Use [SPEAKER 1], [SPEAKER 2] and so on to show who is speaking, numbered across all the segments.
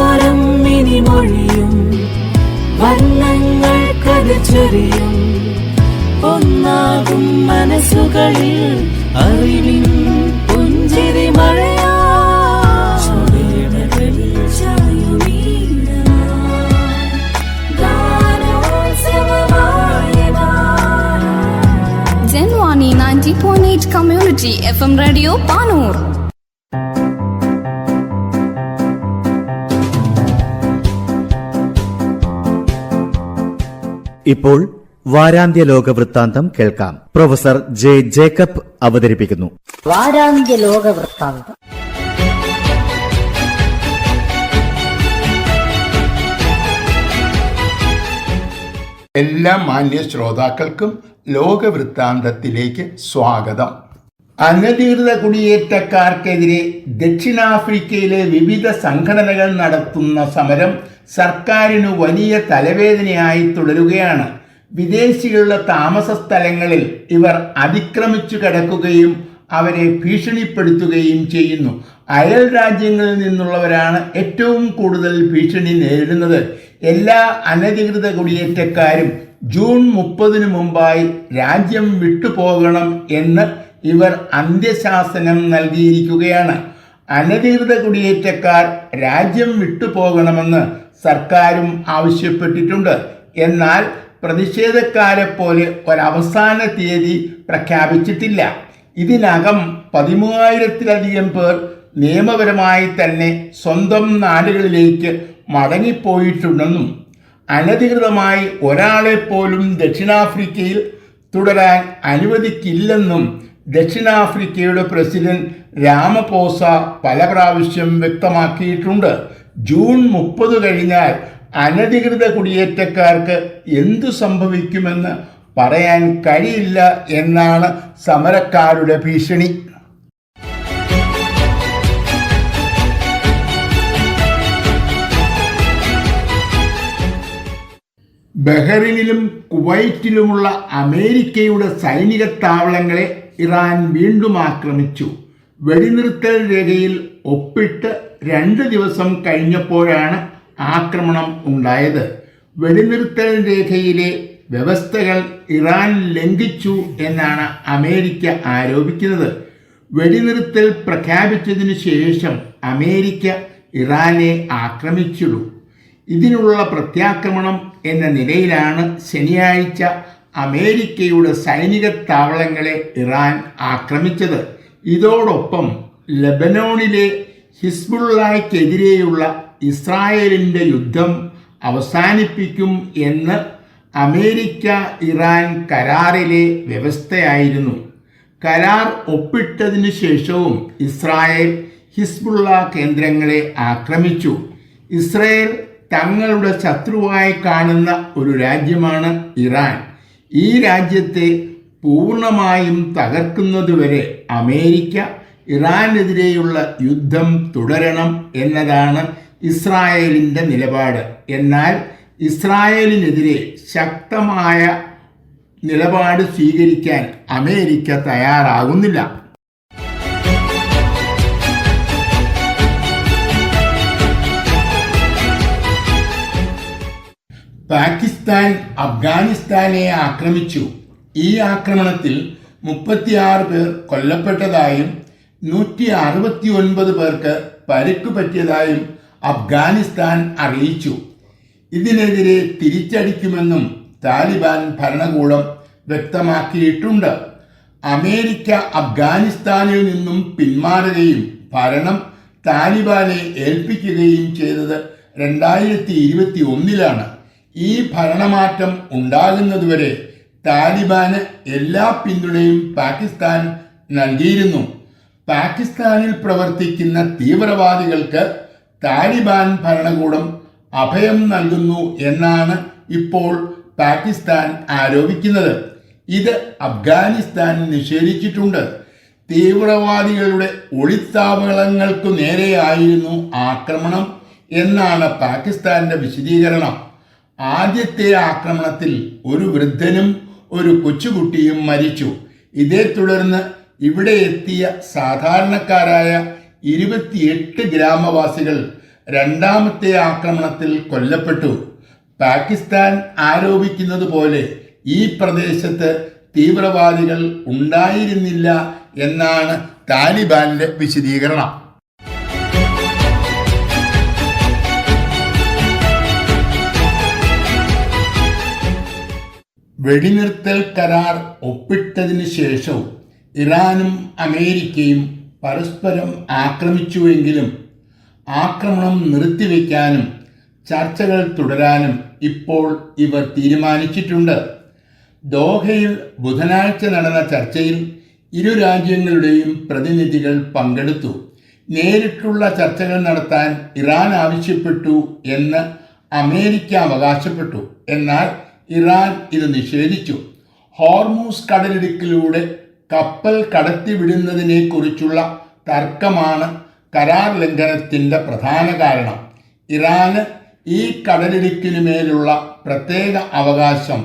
[SPEAKER 1] സംസാരം ഇനി മൊഴിയും വർണ്ണങ്ങൾ കതിച്ചെറിയും ഒന്നാകും മനസ്സുകളിൽ അറിവിൻ പുഞ്ചിരി മഴയാ
[SPEAKER 2] Zenwani 90.8 Community FM Radio Panur.
[SPEAKER 3] ഇപ്പോൾ വാരാന്ത്യ ലോക വൃത്താന്തം കേൾക്കാം. പ്രൊഫസർ ജെ ജേക്കബ് അവതരിപ്പിക്കുന്നു.
[SPEAKER 4] വാരാന്ത്യ ലോക വൃത്താന്തം.
[SPEAKER 5] എല്ലാ മാന്യ ശ്രോതാക്കൾക്കും ലോകവൃത്താന്തത്തിലേക്ക് സ്വാഗതം. അനധികൃത കുടിയേറ്റക്കാർക്കെതിരെ ദക്ഷിണാഫ്രിക്കയിലെ വിവിധ സംഘടനകൾ നടത്തുന്ന സമരം സർക്കാരിന് വലിയ തലവേദനയായി തുടരുകയാണ്. വിദേശികളുടെ താമസ സ്ഥലങ്ങളിൽ ഇവർ അതിക്രമിച്ചു കിടക്കുകയും അവരെ ഭീഷണിപ്പെടുത്തുകയും ചെയ്യുന്നു. അയൽ രാജ്യങ്ങളിൽ നിന്നുള്ളവരാണ് ഏറ്റവും കൂടുതൽ ഭീഷണി നേരിടുന്നത്. എല്ലാ അനധികൃത കുടിയേറ്റക്കാരും ജൂൺ 30 മുമ്പായി രാജ്യം വിട്ടുപോകണം എന്ന് ഇവർ അന്ത്യശാസനം നൽകിയിരിക്കുകയാണ്. അനധികൃത കുടിയേറ്റക്കാർ രാജ്യം വിട്ടുപോകണമെന്ന് സർക്കാരും ആവശ്യപ്പെട്ടിട്ടുണ്ട്. എന്നാൽ പ്രതിഷേധക്കാരെ പോലെ ഒരവസാന തീയതി പ്രഖ്യാപിച്ചിട്ടില്ല. ഇതിനകം 13,000-ലധികം പേർ നിയമപരമായി തന്നെ സ്വന്തം നാടുകളിലേക്ക് മടങ്ങിപ്പോയിട്ടുണ്ടെന്നും അനധികൃതമായി ഒരാളെപ്പോലും ദക്ഷിണാഫ്രിക്കയിൽ തുടരാൻ അനുവദിക്കില്ലെന്നും ദക്ഷിണാഫ്രിക്കയുടെ പ്രസിഡന്റ് രാമപോസ പല പ്രാവശ്യം വ്യക്തമാക്കിയിട്ടുണ്ട്. ജൂൺ 30 കഴിഞ്ഞാൽ അനധികൃത കുടിയേറ്റക്കാർക്ക് എന്തു സംഭവിക്കുമെന്ന് പറയാൻ കഴിയില്ല എന്നാണ് സമരക്കാരുടെ ഭീഷണി. ബഹ്റിനിലും കുവൈറ്റിലുമുള്ള അമേരിക്കയുടെ സൈനിക താവളങ്ങളെ ഇറാൻ വീണ്ടും ആക്രമിച്ചു. വെടിനിർത്തൽ രേഖയിൽ ഒപ്പിട്ട് 2 ദിവസം കഴിഞ്ഞപ്പോഴാണ് ആക്രമണം ഉണ്ടായത്. വെടിനിർത്തൽ രേഖയിലെ വ്യവസ്ഥകൾ ഇറാൻ ലംഘിച്ചു എന്നാണ് അമേരിക്ക ആരോപിക്കുന്നത്. വെടിനിർത്തൽ പ്രഖ്യാപിച്ചതിനു ശേഷം അമേരിക്ക ഇറാനെ ആക്രമിച്ചിടും. ഇതിനുള്ള പ്രത്യാക്രമണം എന്ന നിലയിലാണ് ശനിയാഴ്ച അമേരിക്കയുടെ സൈനിക താവളങ്ങളെ ഇറാൻ ആക്രമിച്ചത്. ഇതോടൊപ്പം ലെബനോണിലെ ഹിസ്ബുള്ളയ്ക്കെതിരെയുള്ള ഇസ്രായേലിൻ്റെ യുദ്ധം അവസാനിപ്പിക്കും എന്ന് അമേരിക്ക ഇറാൻ കരാറിലെ വ്യവസ്ഥയായിരുന്നു. കരാർ ഒപ്പിട്ടതിനു ശേഷവും ഇസ്രായേൽ ഹിസ്ബുള്ള കേന്ദ്രങ്ങളെ ആക്രമിച്ചു. ഇസ്രായേൽ തങ്ങളുടെ ശത്രുവായി കാണുന്ന ഒരു രാജ്യമാണ് ഇറാൻ. ഈ രാജ്യത്തെ പൂർണ്ണമായും തകർക്കുന്നതുവരെ അമേരിക്ക ഇറാനെതിരെയുള്ള യുദ്ധം തുടരണം എന്നതാണ് ഇസ്രായേലിൻ്റെ നിലപാട്. എന്നാൽ ഇസ്രായേലിനെതിരെ ശക്തമായ നിലപാട് സ്വീകരിക്കാൻ അമേരിക്ക തയ്യാറാകുന്നില്ല. പാകിസ്ഥാൻ അഫ്ഗാനിസ്ഥാനെ ആക്രമിച്ചു. ഈ ആക്രമണത്തിൽ 36 പേർ കൊല്ലപ്പെട്ടതായും 169 പേർക്ക് പരിക്ക് പറ്റിയതായും അഫ്ഗാനിസ്ഥാൻ അറിയിച്ചു. ഇതിനെതിരെ തിരിച്ചടിക്കുമെന്നും താലിബാൻ ഭരണകൂടം വ്യക്തമാക്കിയിട്ടുണ്ട്. അമേരിക്ക അഫ്ഗാനിസ്ഥാനിൽ നിന്നും പിന്മാറുകയും ഭരണം താലിബാനെ ഏൽപ്പിക്കുകയും ചെയ്തത് 2021-ലാണ്. ഈ ഭരണമാറ്റം ഉണ്ടാകുന്നതുവരെ താലിബാന് എല്ലാ പിന്തുണയും പാകിസ്ഥാൻ നൽകിയിരുന്നു. പാകിസ്ഥാനിൽ പ്രവർത്തിക്കുന്ന തീവ്രവാദികൾക്ക് താലിബാൻ ഭരണകൂടം അഭയം നൽകുന്നു എന്നാണ് ഇപ്പോൾ പാകിസ്ഥാൻ ആരോപിക്കുന്നത്. ഇത് അഫ്ഗാനിസ്ഥാൻ നിഷേധിച്ചിട്ടുണ്ട്. തീവ്രവാദികളുടെ ഒളിത്താവളങ്ങൾക്കു നേരെയായിരുന്നു ആക്രമണം എന്നാണ് പാകിസ്ഥാന്റെ വിശദീകരണം. ആദ്യത്തെ ആക്രമണത്തിൽ ഒരു വൃദ്ധനും ഒരു കൊച്ചുകുട്ടിയും മരിച്ചു. ഇതേ തുടർന്ന് ഇവിടെ എത്തിയ സാധാരണക്കാരായ 28 ഗ്രാമവാസികൾ രണ്ടാമത്തെ ആക്രമണത്തിൽ കൊല്ലപ്പെട്ടു. പാകിസ്ഥാൻ ആരോപിക്കുന്നത് പോലെ ഈ പ്രദേശത്ത് തീവ്രവാദികൾ ഉണ്ടായിരുന്നില്ല എന്നാണ് താലിബാന്റെ വിശദീകരണം. വെടിനിർത്തൽ കരാർ ഒപ്പിട്ടതിന് ശേഷവും ഇറാനും അമേരിക്കയും പരസ്പരം ആക്രമിച്ചുവെങ്കിലും ആക്രമണം നിർത്തിവെക്കാനും ചർച്ചകൾ തുടരാനും ഇപ്പോൾ ഇവർ തീരുമാനിച്ചിട്ടുണ്ട്. ദോഹയിൽ ബുധനാഴ്ച നടന്ന ചർച്ചയിൽ ഇരു രാജ്യങ്ങളുടെയും പ്രതിനിധികൾ പങ്കെടുത്തു. നേരിട്ടുള്ള ചർച്ചകൾ നടത്താൻ ഇറാൻ ആവശ്യപ്പെട്ടു എന്ന് അമേരിക്ക അവകാശപ്പെട്ടു. എന്നാൽ ഇറാൻ ഇത് നിഷേധിച്ചു. ഹോർമൂസ് കടലിടുക്കിലൂടെ കപ്പൽ കടത്തിവിടുന്നതിനെക്കുറിച്ചുള്ള തർക്കമാണ് കരാർ ലംഘനത്തിൻ്റെ പ്രധാന കാരണം. ഇറാന് ഈ കടലിടുക്കിനുമേലുള്ള പ്രത്യേക അവകാശം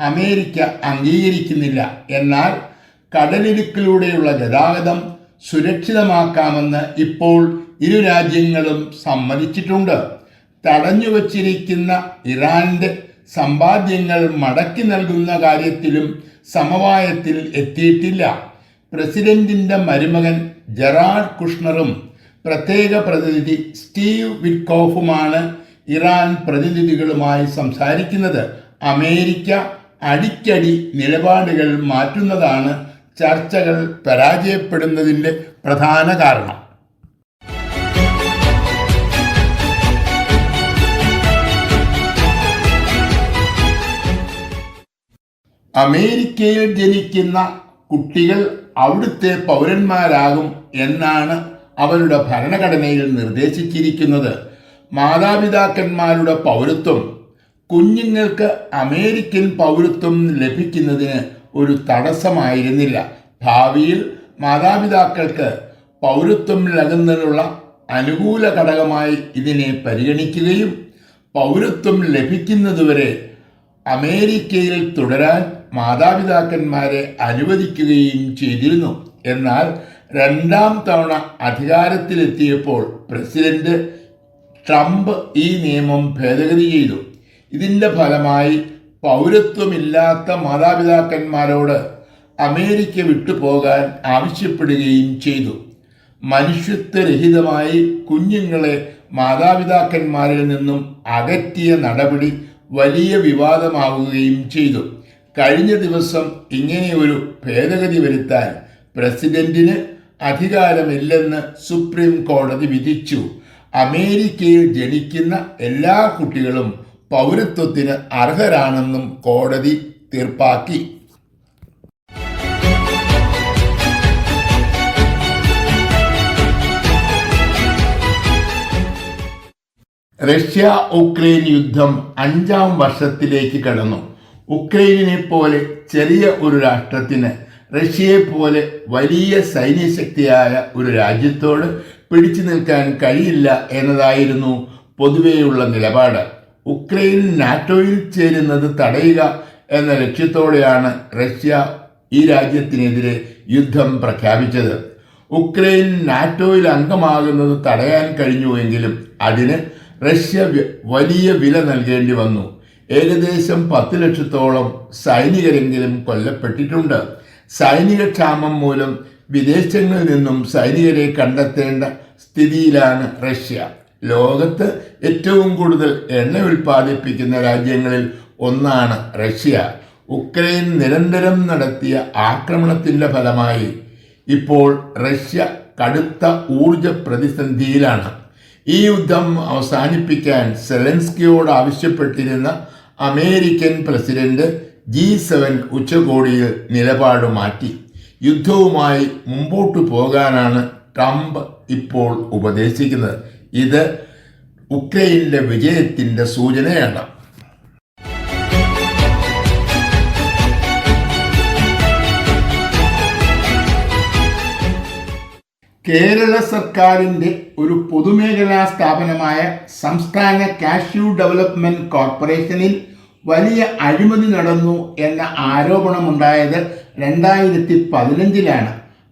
[SPEAKER 5] അമേരിക്ക അംഗീകരിക്കുന്നില്ല. എന്നാൽ കടലിടുക്കിലൂടെയുള്ള ഗതാഗതം സുരക്ഷിതമാക്കാമെന്ന് ഇപ്പോൾ ഇരു രാജ്യങ്ങളും സമ്മതിച്ചിട്ടുണ്ട്. തടഞ്ഞുവച്ചിരിക്കുന്ന ഇറാന്റെ സമ്പാദ്യങ്ങൾ മടക്കി നൽകുന്ന കാര്യത്തിലും സമവായത്തിൽ എത്തിയിട്ടില്ല. പ്രസിഡന്റിന്റെ മരുമകൻ ജെറാഡ് കുഷ്ണറും പ്രത്യേക പ്രതിനിധി സ്റ്റീവ് വിറ്റ്കോഫുമാണ് ഇറാൻ പ്രതിനിധികളുമായി സംസാരിക്കുന്നത്. അമേരിക്ക അടിക്കടി നിലപാടുകൾ മാറ്റുന്നതാണ് ചർച്ചകൾ പരാജയപ്പെടുന്നതിൻ്റെ പ്രധാന കാരണം. അമേരിക്കയിൽ ജനിക്കുന്ന കുട്ടികൾ അവിടുത്തെ പൗരന്മാരാകും എന്നാണ് അവരുടെ ഭരണഘടനയിൽ നിർദ്ദേശിച്ചിരിക്കുന്നത്. മാതാപിതാക്കന്മാരുടെ പൗരത്വം കുഞ്ഞുങ്ങൾക്ക് അമേരിക്കൻ പൗരത്വം ലഭിക്കുന്നതിന് ഒരു തടസ്സമായിരുന്നില്ല. ഭാവിയിൽ മാതാപിതാക്കൾക്ക് പൗരത്വം നൽകുന്നതിനുള്ള അനുകൂല ഘടകമായി ഇതിനെ പരിഗണിക്കുകയും പൗരത്വം ലഭിക്കുന്നതുവരെ അമേരിക്കയിൽ തുടരാൻ മാതാപിതാക്കന്മാരെ അനുവദിക്കുകയും ചെയ്തിരുന്നു. എന്നാൽ രണ്ടാം തവണ അധികാരത്തിലെത്തിയപ്പോൾ പ്രസിഡന്റ് ട്രംപ് ഈ നിയമം ഭേദഗതി ചെയ്തു. ഇതിൻ്റെ ഫലമായി പൗരത്വമില്ലാത്ത മാതാപിതാക്കന്മാരോട് അമേരിക്ക വിട്ടുപോകാൻ ആവശ്യപ്പെടുകയും ചെയ്തു. മനുഷ്യത്വരഹിതമായി കുഞ്ഞുങ്ങളെ മാതാപിതാക്കന്മാരിൽ നിന്നും അകറ്റിയ നടപടി വലിയ വിവാദമാവുകയും ചെയ്തു. കഴിഞ്ഞ ദിവസം ഇങ്ങനെയൊരു ഭേദഗതി വരുത്താൻ പ്രസിഡന്റിന് അധികാരമില്ലെന്ന് സുപ്രീം കോടതി വിധിച്ചു. അമേരിക്കയിൽ ജനിക്കുന്ന എല്ലാ കുട്ടികളും പൗരത്വത്തിന് അർഹരാണെന്നും കോടതി തീർപ്പാക്കി. റഷ്യ ഉക്രൈൻ യുദ്ധം 5ാം വർഷത്തിലേക്ക് കടന്നു. ഉക്രൈനിനെ പോലെ ചെറിയ ഒരു രാഷ്ട്രത്തിന് റഷ്യയെപ്പോലെ വലിയ സൈന്യശക്തിയായ ഒരു രാജ്യത്തോട് പിടിച്ചു നിൽക്കാൻ കഴിയില്ല എന്നതായിരുന്നു പൊതുവെയുള്ള നിലപാട്. ഉക്രൈൻ നാറ്റോയിൽ ചേരുന്നത് തടയുക എന്ന ലക്ഷ്യത്തോടെയാണ് റഷ്യ ഈ രാജ്യത്തിനെതിരെ യുദ്ധം പ്രഖ്യാപിച്ചത്. ഉക്രൈൻ നാറ്റോയിൽ അംഗമാകുന്നത് തടയാൻ കഴിഞ്ഞുവെങ്കിലും അതിന് റഷ്യ വലിയ വില നൽകേണ്ടി വന്നു. ഏകദേശം 10 ലക്ഷത്തോളം സൈനികരെങ്കിലും കൊല്ലപ്പെട്ടിട്ടുണ്ട്. സൈനിക ക്ഷാമം മൂലം വിദേശങ്ങളിൽ നിന്നും സൈനികരെ കണ്ടെത്തേണ്ട സ്ഥിതിയിലാണ് റഷ്യ. ലോകത്ത് ഏറ്റവും കൂടുതൽ എണ്ണ ഉൽപ്പാദിപ്പിക്കുന്ന രാജ്യങ്ങളിൽ ഒന്നാണ് റഷ്യ. ഉക്രൈൻ നിരന്തരം നടത്തിയ ആക്രമണത്തിൻ്റെ ഫലമായി ഇപ്പോൾ റഷ്യ കടുത്ത ഊർജ പ്രതിസന്ധിയിലാണ്. ഈ യുദ്ധം അവസാനിപ്പിക്കാൻ സെലൻസ്കിയോട് ആവശ്യപ്പെട്ടിരുന്ന അമേരിക്കൻ പ്രസിഡന്റ് G7 ഉച്ചകോടിയിൽ നിലപാട് മാറ്റി. യുദ്ധവുമായി മുമ്പോട്ടു പോകാനാണ് ട്രംപ് ഇപ്പോൾ ഉപദേശിക്കുന്നത്. ഇത് ഉക്രൈനിലെ വിജയത്തിൻ്റെ സൂചനയാണ്. കേരള സർക്കാരിൻ്റെ ഒരു പൊതുമേഖലാ സ്ഥാപനമായ സംസ്ഥാന കാഷ്യൂ ഡെവലപ്മെന്റ് കോർപ്പറേഷനിൽ വലിയ അഴിമതി നടന്നു എന്ന ആരോപണമുണ്ടായത് 2015-ലാണ്.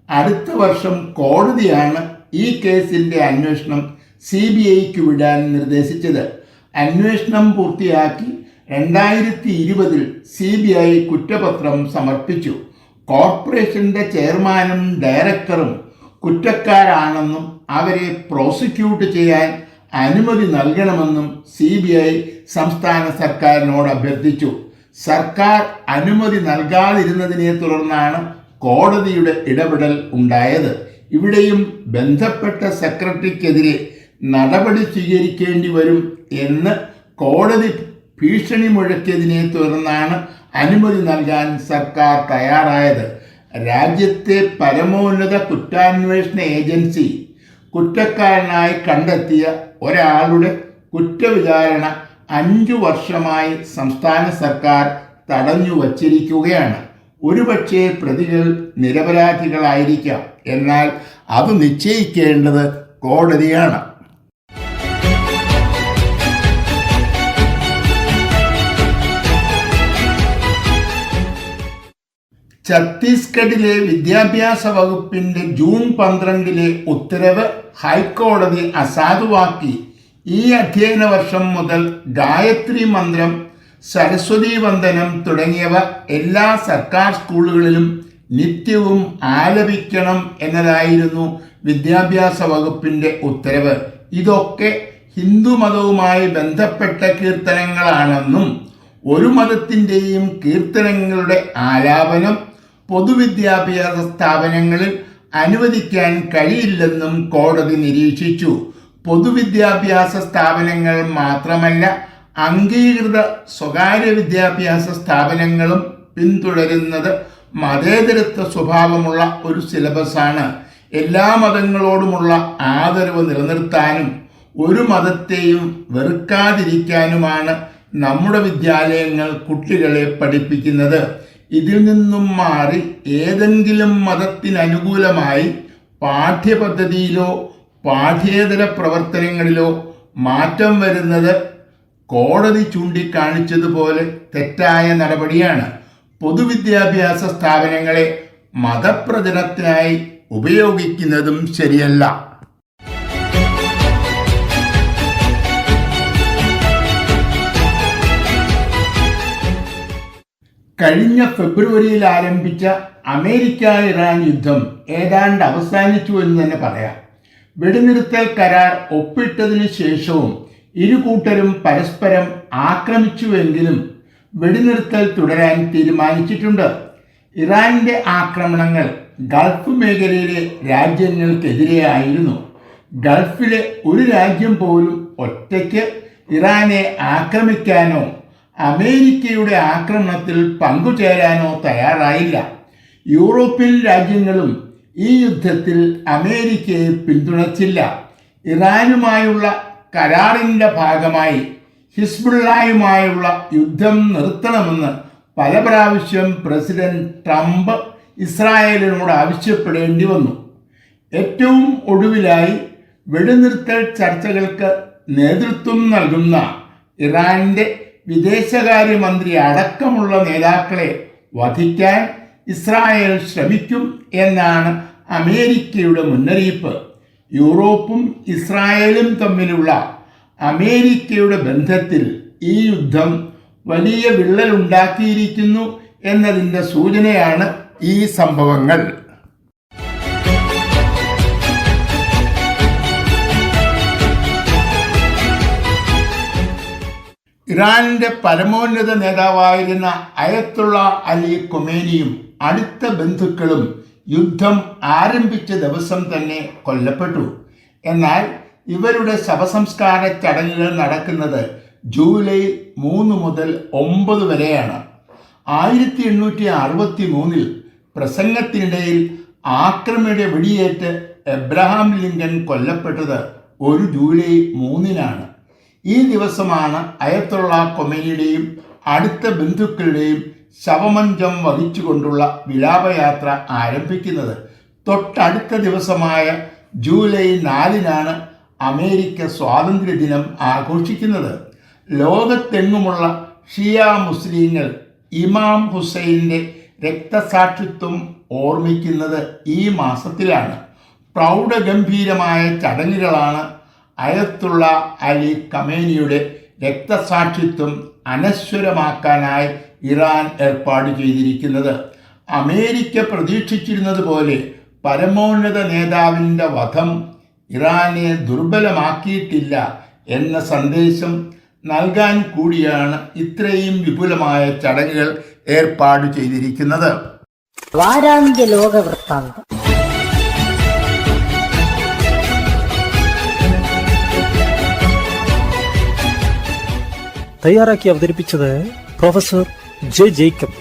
[SPEAKER 5] അടുത്ത വർഷം കോടതിയാണ് ഈ കേസിൻ്റെ അന്വേഷണം CBIക്ക് വിടാൻ നിർദ്ദേശിച്ചത്. അന്വേഷണം പൂർത്തിയാക്കി 2020 CBI കുറ്റപത്രം സമർപ്പിച്ചു. കോർപ്പറേഷന്റെ ചെയർമാനും ഡയറക്ടറും കുറ്റക്കാരാണെന്നും അവരെ പ്രോസിക്യൂട്ട് ചെയ്യാൻ അനുമതി നൽകണമെന്നും CBI സംസ്ഥാന സർക്കാരിനോട് അഭ്യർത്ഥിച്ചു. സർക്കാർ അനുമതി നൽകാതിരുന്നതിനെ തുടർന്നാണ് കോടതിയുടെ ഇടപെടൽ ഉണ്ടായത്. ഇവിടെയും ബന്ധപ്പെട്ട സെക്രട്ടറിക്കെതിരെ നടപടി സ്വീകരിക്കേണ്ടി വരും എന്ന് കോടതി ഭീഷണി മുഴക്കിയതിനെ തുടർന്നാണ് അനുമതി നൽകാൻ സർക്കാർ തയ്യാറായത്. രാജ്യത്തെ പരമോന്നത കുറ്റാന്വേഷണ ഏജൻസി കുറ്റക്കാരനായി കണ്ടെത്തിയ ഒരാളുടെ കുറ്റവിചാരണ 5 വർഷമായി സംസ്ഥാന സർക്കാർ തടഞ്ഞു വച്ചിരിക്കുകയാണ്. ഒരുപക്ഷെ പ്രതികൾ നിരപരാധികളായിരിക്കാം, എന്നാൽ അത് നിശ്ചയിക്കേണ്ടത് കോടതിയാണ്. ഛത്തീസ്ഗഡിലെ വിദ്യാഭ്യാസ വകുപ്പിന്റെ ജൂൺ 12 ഉത്തരവ് ഹൈക്കോടതി അസാധുവാക്കി. ഈ അധ്യയന വർഷം മുതൽ ഗായത്രി മന്ത്രം, സരസ്വതി വന്ദനം തുടങ്ങിയവ എല്ലാ സർക്കാർ സ്കൂളുകളിലും നിത്യവും ആലപിക്കണം എന്നതായിരുന്നു വിദ്യാഭ്യാസ വകുപ്പിന്റെ ഉത്തരവ്. ഇതൊക്കെ ഹിന്ദുമതവുമായി ബന്ധപ്പെട്ട കീർത്തനങ്ങളാണെന്നും ഒരു മതത്തിൻ്റെയും കീർത്തനങ്ങളുടെ ആലാപനം പൊതുവിദ്യാഭ്യാസ സ്ഥാപനങ്ങളിൽ അനുവദിക്കാൻ കഴിയില്ലെന്നും കോടതി നിരീക്ഷിച്ചു. പൊതുവിദ്യാഭ്യാസ സ്ഥാപനങ്ങൾ മാത്രമല്ല, അംഗീകൃത സ്വകാര്യ വിദ്യാഭ്യാസ സ്ഥാപനങ്ങളും പിന്തുടരുന്നത് മതേതരത്വ സ്വഭാവമുള്ള ഒരു സിലബസാണ്. എല്ലാ മതങ്ങളോടുമുള്ള ആദരവ് നിലനിർത്താനും ഒരു മതത്തെയും വെറുക്കാതിരിക്കാനുമാണ് നമ്മുടെ വിദ്യാലയങ്ങൾ കുട്ടികളെ പഠിപ്പിക്കുന്നത്. ഇതിൽ നിന്നും മാറി ഏതെങ്കിലും മതത്തിനനുകൂലമായി പാഠ്യപദ്ധതിയിലോ പാഠ്യേതര പ്രവർത്തനങ്ങളിലോ മാറ്റം വരുന്നത് കോടതി ചൂണ്ടിക്കാണിച്ചതുപോലെ തെറ്റായ നടപടിയാണ്. പൊതുവിദ്യാഭ്യാസ സ്ഥാപനങ്ങളെ മതപ്രചരണത്തിനായി ഉപയോഗിക്കുന്നതും ശരിയല്ല. കഴിഞ്ഞ ഫെബ്രുവരിയിൽ ആരംഭിച്ച അമേരിക്ക-ഇറാൻ യുദ്ധം ഏതാണ്ട് അവസാനിച്ചു എന്ന് തന്നെ പറയാം. വെടിനിർത്തൽ കരാർ ഒപ്പിട്ടതിനു ശേഷവും ഇരു കൂട്ടരും പരസ്പരം ആക്രമിച്ചുവെങ്കിലും വെടിനിർത്തൽ തുടരാൻ തീരുമാനിച്ചിട്ടുണ്ട്. ഇറാന്റെ ആക്രമണങ്ങൾ ഗൾഫ് മേഖലയിലെ രാജ്യങ്ങൾക്കെതിരെയായിരുന്നു. ഗൾഫിലെ ഒരു രാജ്യം പോലും ഒറ്റയ്ക്ക് ഇറാനെ ആക്രമിക്കാനോ അമേരിക്കയുടെ ആക്രമണത്തിൽ പങ്കുചേരാനോ തയ്യാറായില്ല. യൂറോപ്യൻ രാജ്യങ്ങളും ഈ യുദ്ധത്തിൽ അമേരിക്കയെ പിന്തുണച്ചില്ല. ഇറാനുമായുള്ള കരാറിൻ്റെ ഭാഗമായി ഹിസ്ബുള്ളയുമായുള്ള യുദ്ധം നിർത്തണമെന്ന് പല പ്രാവശ്യം പ്രസിഡന്റ് ട്രംപ് ഇസ്രായേലിനോട് ആവശ്യപ്പെടേണ്ടി വന്നു. ഏറ്റവും ഒടുവിലായി വെടിനിർത്തൽ ചർച്ചകൾക്ക് നേതൃത്വം നൽകുന്ന ഇറാന്റെ വിദേശകാര്യമന്ത്രി അടക്കമുള്ള നേതാക്കളെ വധിക്കാൻ ഇസ്രായേൽ ശ്രമിക്കും എന്നാണ് അമേരിക്കയുടെ മുന്നറിയിപ്പ്. യൂറോപ്പും ഇസ്രായേലും തമ്മിലുള്ള അമേരിക്കയുടെ ബന്ധത്തിൽ ഈ യുദ്ധം വലിയ വിള്ളലുണ്ടാക്കിയിരിക്കുന്നു എന്നതിൻ്റെ സൂചനയാണ് ഈ സംഭവങ്ങൾ. ഇറാനിന്റെ പരമോന്നത നേതാവായിരുന്ന അയത്തുള്ള അലി ഖൊമേനിയും അടുത്ത ബന്ധുക്കളും യുദ്ധം ആരംഭിച്ച ദിവസം തന്നെ കൊല്ലപ്പെട്ടു. എന്നാൽ ഇവരുടെ ശവസംസ്കാര ചടങ്ങുകൾ നടക്കുന്നത് ജൂലൈ 3 മുതൽ 9 വരെയാണ്. 1863 പ്രസംഗത്തിനിടയിൽ ആക്രമിയുടെ വെടിയേറ്റ് എബ്രഹാം ലിങ്കൺ കൊല്ലപ്പെട്ടത് ഒരു ജൂലൈ 3-നാണ്. ഈ ദിവസമാണ് അയത്തുള്ള ഖൊമേനിയുടെയും അടുത്ത ബന്ധുക്കളുടെയും ശവമഞ്ചം വഹിച്ചുകൊണ്ടുള്ള വിലാപയാത്ര ആരംഭിക്കുന്നത്. തൊട്ടടുത്ത ദിവസമായ ജൂലൈ 4-നാണ് അമേരിക്ക സ്വാതന്ത്ര്യദിനം ആഘോഷിക്കുന്നത്. ലോകത്തെങ്ങുമുള്ള ഷിയ മുസ്ലിങ്ങൾ ഇമാം ഹുസൈൻ്റെ രക്തസാക്ഷിത്വം ഓർമ്മിക്കുന്നത് ഈ മാസത്തിലാണ്. പ്രൗഢഗംഭീരമായ ചടങ്ങുകളാണ് അയത്തുള്ള അലി ഖമേനിയുടെ രക്തസാക്ഷിത്വം അനശ്വരമാക്കാനായി ഇറാൻ ഏർപ്പാട് ചെയ്തിരിക്കുന്നത്. അമേരിക്ക പ്രതീക്ഷിച്ചിരുന്നത് പോലെ പരമോന്നത നേതാവിൻ്റെ വധം ഇറാനെ ദുർബലമാക്കിയിട്ടില്ല എന്ന സന്ദേശം നൽകാൻ കൂടിയാണ് ഇത്രയും വിപുലമായ ചടങ്ങുകൾ ഏർപ്പാട് ചെയ്തിരിക്കുന്നത്.
[SPEAKER 4] വാരാന്ത്യ ലോക വൃത്താന്തം.
[SPEAKER 6] തയ്യാറാക്കി അവതരിപ്പിച്ചത് പ്രൊഫസർ ജെ ജേക്കബ്.